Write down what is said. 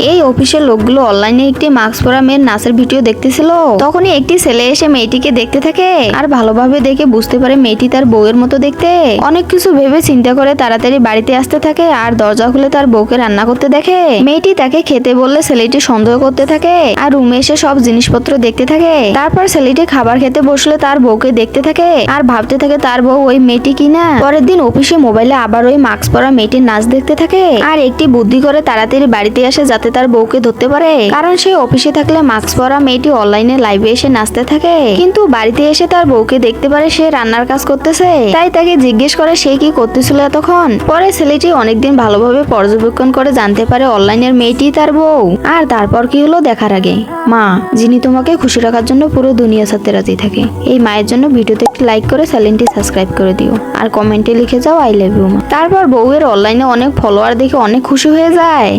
এই অফিসের লোকগুলো অনলাইনে একটি মাস্ক পরা মেয়ের নাচের ভিডিও দেখতেছিল। তখনই একটি ছেলে এসে মেয়েটিকে দেখতে থাকে আর ভালোভাবে দেখে বুঝতে পারে মেয়েটি তার বউয়ের মতো দেখতে। অনেক কিছু ভেবে চিন্তা করে তাড়াতাড়ি বাড়িতে আসতে থাকে আর দরজা খুলে তার বউকে রান্না করতে দেখে। মেয়েটি তাকে খেতে বললে ছেলেটি সন্দেহ করতে থাকে আর রুমে এসে সব জিনিসপত্র দেখতে থাকে। তারপর ছেলেটি খাবার খেতে বসলে তার বউকে দেখতে থাকে আর ভাবতে থাকে তার বউ ওই মেয়েটি কিনা। পরের দিন অফিসে মোবাইলে আবার ওই মাস্ক পরা মেয়েটির নাচ দেখতে থাকে আর একটি বুদ্ধি করে তাড়াতাড়ি বাড়িতে আসে যাতে তার বউকে ধরতে পারে, কারণ সে অফিসে থাকলে মাস্ক পরা মেয়েটি অনলাইনে লাইভে এসে নাচতে থাকে। কিন্তু বাড়িতে এসে তার বউকে দেখতে পারে সে রান্নার কাজ করতেছে, তাই তাকে জিজ্ঞেস করে সে কি করতেছিল এতক্ষণ। পরে ছেলেটি অনেকদিন ভালোভাবে পর্যবেক্ষণ করে জানতে পারে অনলাইনের মেয়েটি তার বউ। আর তারপর কি হলো দেখার আগে মা, যিনি তোমাকে খুশি রাখার জন্য পুরো দুনিয়া ছাড়তে রাজি থাকে, এই মায়ের জন্য ভিডিওতে একটি লাইক করে চ্যানেলটি সাবস্ক্রাইব করে দিও আর কমেন্টে লিখে যাও আই লাভ ইউ মা। তারপর বউয়ের অনলাইনে অনেক ফলোয়ার দেখে অনেক খুশি হয়ে যায়।